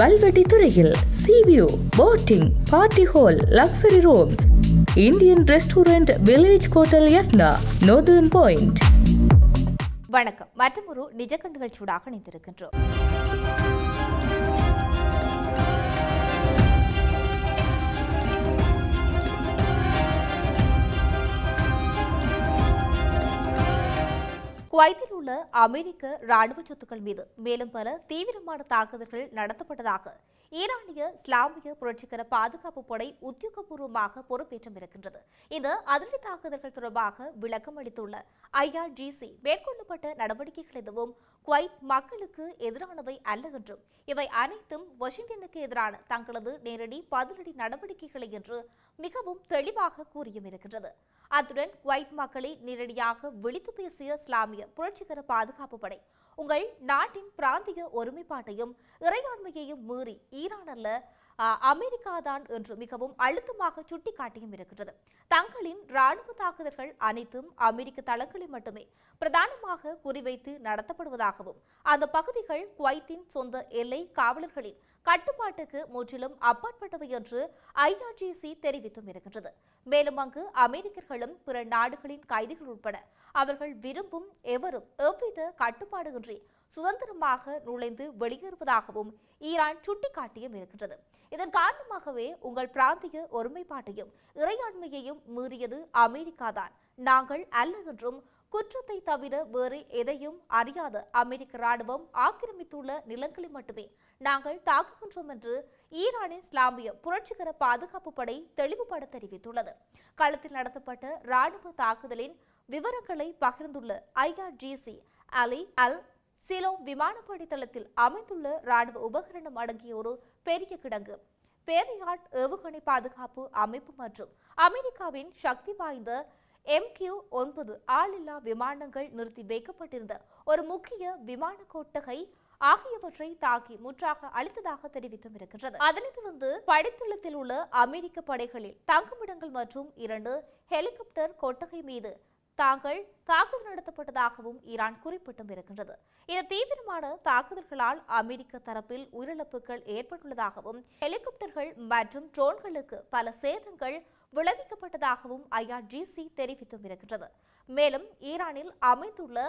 வல்வெட்டி துறையில் sea view, boating, party hall, luxury rooms, Indian restaurant, village hotel யத்னா, northern point. வணக்கம். மற்றொரு நிஜ நிகழ்ச்சியூடாக இணைந்திருக்கின்றோம். குவைத்தில் உள்ள அமெரிக்க ராணுவ சொத்துக்கள் மீது மேலும் பல தீவிரமான தாக்குதல்கள் நடத்தப்பட்டதாக ஈரானிய இஸ்லாமிய புரட்சிகர பாதுகாப்பு படை உத்தியோகபூர்வமாக பொறுப்பேற்றும் இருக்கின்றது. இந்த அதிரடி தாக்குதல்கள் தொடர்பாக விளக்கம் அளித்துள்ள IRGC மேற்கொள்ளப்பட்ட நடவடிக்கைகள் எதுவும் குவைத் மக்களுக்கு எதிரானவை அல்ல என்றும் இவை அனைத்தும் வாஷிங்டனுக்கு எதிரான தங்களது நேரடி பதிலடி நடவடிக்கைகளை என்று மிகவும் தெளிவாக கூறியும் இருக்கின்றது. அத்துடன் குவைத் மக்களை நேரடியாக விழித்து பேசிய இஸ்லாமிய புரட்சிகர பாதுகாப்பு படை உங்கள் நாட்டின் பிராந்திய ஒருமைப்பாட்டையும் இறையாண்மையையும் மீறி ஈரான் அல்ல அமெரிக்காதான் என்று மிகவும் அழுத்தமாக சுட்டிக்காட்டியும் இருக்கின்றது. தங்களின் ராணுவ தாக்குதல்கள் அனைத்தும் அமெரிக்க தளங்களை மட்டுமே பிரதானமாக குறிவைத்து நடத்தப்படுவதாகவும் அந்த பகுதிகள் குவைத்தின் சொந்த எல்லை காவலர்களின் கட்டுப்பாட்டுக்கு முற்றிலும் அப்பாற்பட்டவை என்று IRGC தெரிவித்தும் இருக்கின்றது. மேலும் அங்கு அமெரிக்கர்களும் பிற நாடுகளின் கைதிகள் உட்பட அவர்கள் விரும்பும் எவரும் எவ்வித கட்டுப்பாடுகின்றி சுதந்திரமாக நுழைந்து வெளியேறுவதாகவும் ஈரான் சுட்டிக்காட்டியும் இருக்கின்றது. இதன் காரணமாகவே உங்கள் பிராந்திய ஒருமைப்பாட்டையும் இறையாண்மையையும் மீறியது அமெரிக்காதான், நாங்கள் அல்ல என்றும் குற்றத்தை தவிர வேறு எதையும் அறியாத அமெரிக்க ராணுவம் ஆக்கிரமித்துள்ள நிலங்களை மட்டுமே நாங்கள் தாக்குகின்றோம் என்று ஈரானின் இஸ்லாமிய புரட்சிகர பாதுகாப்பு படை தெளிவுபட தெரிவித்துள்ளது. களத்தில் நடத்தப்பட்ட ராணுவ தாக்குதலின் விவரங்களை பகிர்ந்துள்ள IRGC அலி அல் சிலோம் விமானப்படை தளத்தில் அமைந்துள்ள ராணுவ உபகரணம் அடங்கிய ஒரு பெரிய கிடங்கு, பேரியாட் ஏவுகணை பாதுகாப்பு அமைப்பு மற்றும் அமெரிக்காவின் சக்தி வாய்ந்த MQ-9 ஆளில்லா விமானங்கள் நிறுத்தி வைக்கப்பட்டிருந்த ஒரு முக்கிய விமான கொட்டகை ஆகியவற்றை தாக்கி முற்றாக அழித்ததாக தெரிவித்தும் இருக்கின்றது. அதனைத் தொடர்ந்து படைத்தளத்தில் உள்ள அமெரிக்க படைகளில் தங்குமிடங்கள் மற்றும் 2 ஹெலிகாப்டர் கொட்டகை மீது தாக்குதல் நடத்தப்பட்டதாகவும் ஈரான் குறிப்பிட்டும் இருக்கின்றது. இந்த தீவிரமான தாக்குதல்களால் அமெரிக்க தரப்பில் உயிரிழப்புகள் ஏற்பட்டுள்ளதாகவும் ஹெலிகாப்டர்கள் மற்றும் ட்ரோன்களுக்கு பல சேதங்கள் விளைவிக்கப்பட்டதாகவும் IRGC தெரிவித்தும் இருக்கின்றது. மேலும் ஈரானில் அமைந்துள்ள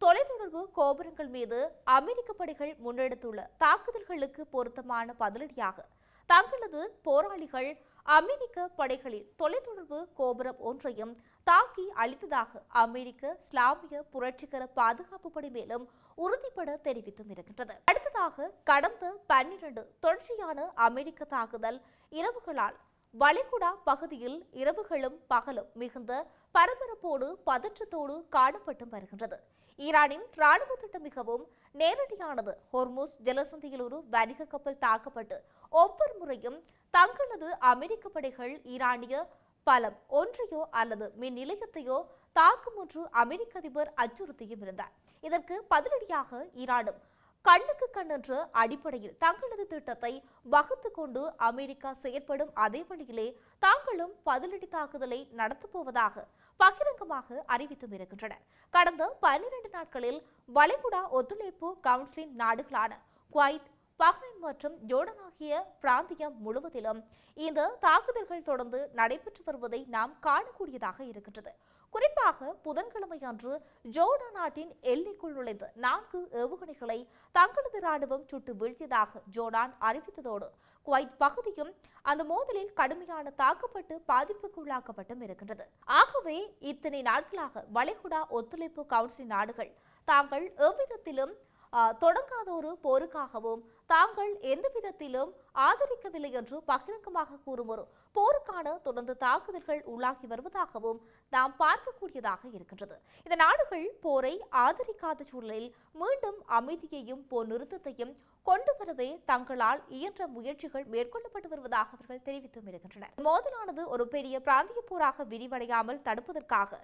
தொலைத்தொடர்பு கோபுரங்கள் மீது அமெரிக்க படைகள் முன்னெடுத்துள்ள தாக்குதல்களுக்கு பொருத்தமான பதிலடியாக தங்களது போராளிகள் அமெரிக்க படைகளின் தொலைத்தொடர்பு கோபுரம் ஒன்றையும் தாக்கி அழித்ததாக அமெரிக்க இஸ்லாமிய புரட்சிகர பாதுகாப்பு படை மேலும் உறுதிப்பட தெரிவித்தும் இருக்கின்றது. அடுத்ததாக கடந்த 12 தொடர்ச்சியான அமெரிக்க தாக்குதல் இரவுகளால் வளைகுடா பகுதியில் இரவுகளும் பகலும் மிகுந்த பரபரப்போடு பதற்றத்தோடு காணப்பட்டு வருகின்றது. ஈரானின் ராணுவ திட்டம் மிகவும் நேரடியானது. ஹோர்முஸ் ஜலசந்தியில் ஒரு வணிக கப்பல் தாக்கப்பட்டு ஒவ்வொரு முறையும் தங்களது அமெரிக்க படைகள் ஈரானிய பலம் ஒன்றையோ அல்லது மின் நிலையத்தையோ தாக்கும் என்று அமெரிக்க அதிபர் அச்சுறுத்தியும் இருந்தார். இதற்கு பதிலடியாக ஈரானும் கண்ணுக்கு கண்ணென்ற அடிப்படையில் தங்களது திட்டத்தை வகுத்து கொண்டு அமெரிக்கா செயற்படும் அதே வழியிலே தாங்களும் பதிலடி தாக்குதலை நடத்தப்போவதாக பகிரங்கமாக அறிவித்தும் இருக்கின்றனர். கடந்த 12 நாட்களில் வளைகுடா ஒத்துழைப்பு கவுன்சிலின் நாடுகளான குவைத், பஹ்ரைன் மற்றும் ஜோர்டான் ஆகிய பிராந்தியம் முழுவதிலும் இந்த தாக்குதல்கள் தொடர்ந்து நடைபெற்று வருவதை நாம் காணக்கூடியதாக இருக்கின்றது. குறிப்பாக புதன்கிழமை அன்று ஜோர்டான் நாட்டின் எல்லைக்குள் நுழைந்த 4 ஏவுகணைகளை தங்களது ராணுவம் சுட்டு வீழ்த்தியதாக ஜோர்டான் அறிவித்ததோடு குவைத் பகுதியும் அந்த மோதலில் கடுமையான தாக்கப்பட்டு பாதிப்புக்குள்ளாக்கப்பட்டும் இருக்கின்றது. ஆகவே இத்தனை நாட்களாக வளைகுடா ஒத்துழைப்பு கவுன்சில் நாடுகள் தாங்கள் எவ்விதத்திலும் தொடங்காத ஒரு போருக்காகவும் தாங்கள் எந்த விதத்திலும் ஆதரிக்கவில்லை என்று பகிரங்கமாக கூறும் ஒரு போருக்கான தொடர்ந்து தாக்குதல்கள் உள்ளாகி வருவதாகவும் நாம் பார்க்கக்கூடியதாக இருக்கின்றது. இந்த நாடுகள் போரை ஆதரிக்காத சூழலில் மீண்டும் அமைதியையும் போர் நிறுத்தத்தையும் கொண்டு வரவே தங்களால் இயன்ற முயற்சிகள் மேற்கொள்ளப்பட்டு வருவதாக அவர்கள் தெரிவித்தும் இருக்கின்றனர். மோதலானது ஒரு பெரிய பிராந்திய போராக விரிவடையாமல் தடுப்பதற்காக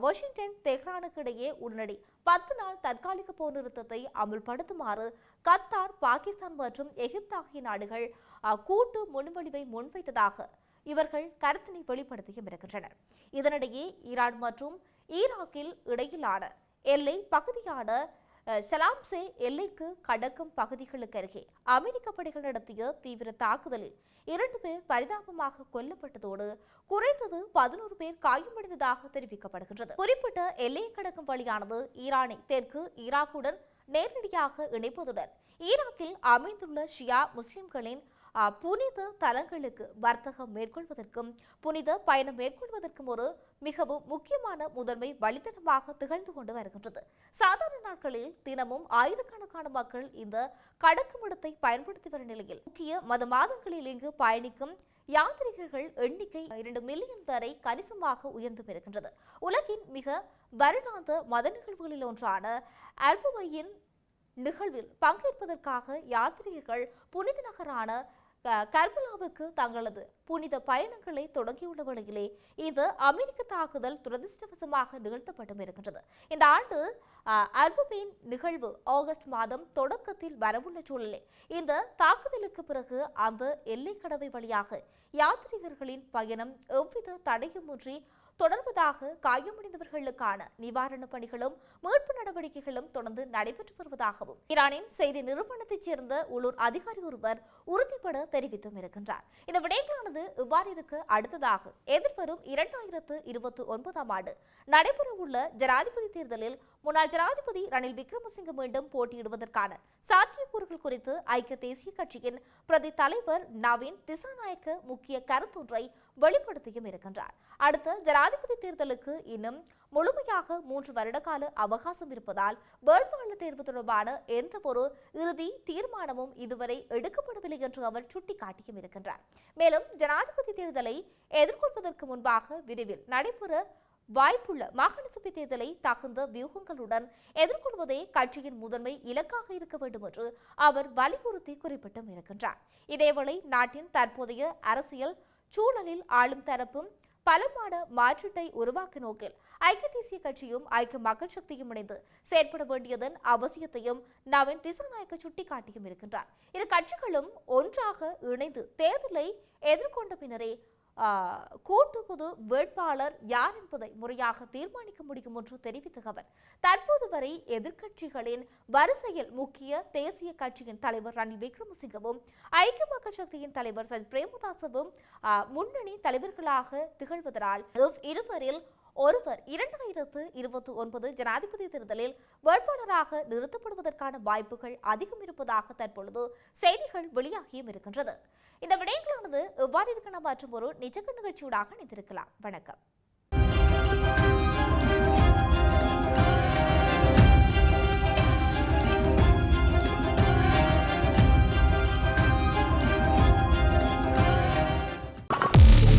வாஷிங்டன் தெஹ்ரானுக்கு இடையே உடனடி 10 நாள் தற்காலிக போர் நிறுத்தத்தை அமுல்படுத்துமாறு கத்தார், பாகிஸ்தான் மற்றும் எகிப்து ஆகிய நாடுகள் கூட்டு முன்வடிவை முன்வைத்ததாக இவர்கள் கருத்தினை வெளிப்படுத்தியும் இருக்கின்றனர். இதனிடையே ஈரான் மற்றும் ஈராக்கில் இடையிலான எல்லை பகுதியான ஷலாம்சே எல்லைக்கு கடக்கும் பகுதிகளுக்கு அருகே அமெரிக்க படைகள் நடத்திய தீவிர தாக்குதலில் 2 பேர் பரிதாபமாக கொல்லப்பட்டதோடு குறைந்தது 11 பேர் காயமடைந்ததாக தெரிவிக்கப்படுகின்றது. குறிப்பிட்ட எல்லையை கடக்கும் வழியானது ஈரானை தெற்கு ஈராக்குடன் நேரடியாக இணைப்பதுடன் ஈராக்கில் அமைந்துள்ள ஷியா முஸ்லிம்களின் புனித தலங்களுக்கு வர்த்தகம் மேற்கொள்வதற்கும் புனித பயணம் மேற்கொள்வதற்கும் ஒரு மிகவும் முக்கியமான முதன்மை வழித்தடமாக திகழ்ந்து கொண்டு வருகின்றது. சாதாரண நாட்களில் தினமும் ஆயிரக்கணக்கான மக்கள் இந்த கடக்குமிடத்தை பயன்படுத்தி வரும் நிலையில் முக்கிய மாதங்களில் இங்கு பயணிக்கும் யாத்ரீகர்கள் எண்ணிக்கை 2 மில்லியன் வரை கணிசமாக உயர்ந்து வருகின்றது. உலகின் மிக வருடாந்த மத நிகழ்வுகளில் ஒன்றான அர்புவையின் நிகழ்வில் பங்கேற்பதற்காக யாத்ரீகர்கள் புனித நகரான கர்பலாவுக்கு தங்களது புனித பயணங்களை தொடங்கியுள்ள வேளையிலே இந்த அமெரிக்க தாக்குதல் துரதிருஷ்டவசமாக நிகழ்த்தப்பட்டு இருக்கின்றது. இந்த ஆண்டு அர்புவின் நிகழ்வு ஆகஸ்ட் மாதம் தொடக்கத்தில் வரவுள்ள சூழலில் இந்த தாக்குதலுக்கு பிறகு அந்த எல்லைக்கடவை வழியாக யாத்ரீகர்களின் பயணம் எவ்வித தடையுமின்றி தொடர்வதாக காயமடைந்தவர்களுக்கான நிவாரணப் பணிகளும் மீட்பு நடவடிக்கைகளும் தொடர்ந்து நடைபெற்று வருவதாகவும் ஈரானின் செய்தி நிறுவனத்தைச் சேர்ந்த உள்ளூர் அதிகாரி ஒருவர் உறுதிபட தெரிவித்தும் இருக்கின்றார். இந்த விடயங்களானது இவ்வாறு இருக்க அடுத்ததாக எதிர்வரும் 2029 ஆண்டு நடைபெறவுள்ள ஜனாதிபதி தேர்தலில் முன்னாள் ஜனாதிபதி ரணில் விக்ரமசிங்க மீண்டும் போட்டியிடுவதற்கான சாத்தியக்கூறுகள் குறித்து ஐக்கிய தேசிய கட்சியின் பிரதி தலைவர் நவீன் திசாநாயக்க முக்கிய கருத்தொன்றை வெளிப்படுத்தியும் இருக்கின்றார். அடுத்த ஜனாதிபதி தேர்தலுக்கு இன்னும் முழுமையாக 3 வருட கால அவகாசம் இருப்பதால் வேட்பாளர் தேர்வு தொடர்பான எந்த ஒரு இறுதி தீர்மானமும் இதுவரை எடுக்கப்படவில்லை என்று அவர் சுட்டிக்காட்டியும் இருக்கின்றார். மேலும் ஜனாதிபதி தேர்தலை எதிர்கொள்வதற்கு முன்பாக விரைவில் நடைபெற வாய்ப்புள்ள மாகாண சபை தேர்தலை தகுந்த வியூகங்களுடன் எதிர்கொள்வதே கட்சியின் முதன்மை இலக்காக இருக்க வேண்டும் என்று அவர் வலியுறுத்தி குறிப்பிட்டும் இருக்கின்றார். இதேவேளை நாட்டின் தற்போதைய அரசியல் சூழலில் ஆளும் தரப்பும் பலமான மாற்றத்தை உருவாக்கும் நோக்கில் ஐக்கிய தேசிய கட்சியும் ஐக்கிய மக்கள் சக்தியும் இணைந்து செயற்பட வேண்டியதன் அவசியத்தையும் நவீன் திசாநாயக்க சுட்டிக்காட்டியும் இருக்கின்றார். இரு கட்சிகளும் ஒன்றாக இணைந்து தேர்தலை எதிர்கொண்ட பின்னரே கூட்டு பொது வேட்பாளர் யார் என்பதை முறையாக தீர்மானிக்க முடியும் என்று தெரிவித்த அவர் தற்போது வரை எதிர்க்கட்சிகளின் வரிசையில் முக்கிய தேசிய கட்சியின் தலைவர் ரணில் விக்ரமசிங்கவும் ஐக்கிய மக்கள் சக்தியின் தலைவர் சஜித் பிரேமதாசவும் முன்னணி தலைவர்களாக திகழ்வதனால் இருவரில் ஒருவர் 2029 ஜனாதிபதி தேர்தலில் வேட்பாளராக நிறுத்தப்படுவதற்கான வாய்ப்புகள் அதிகம் இருப்பதாக தற்பொழுது செய்திகள் வெளியாகியும் இருக்கின்றது. இந்த விடயங்களானது எவ்வாறு இருக்கலாம் மற்றும் ஒரு நிஜக்க நிகழ்ச்சியூடாக இணைந்திருக்கலாம். வணக்கம்.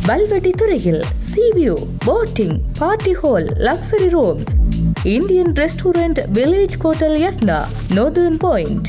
வல்வெட்டி துறையில் sea view boating party hall luxury rooms Indian restaurant village hotel Jaffna northern point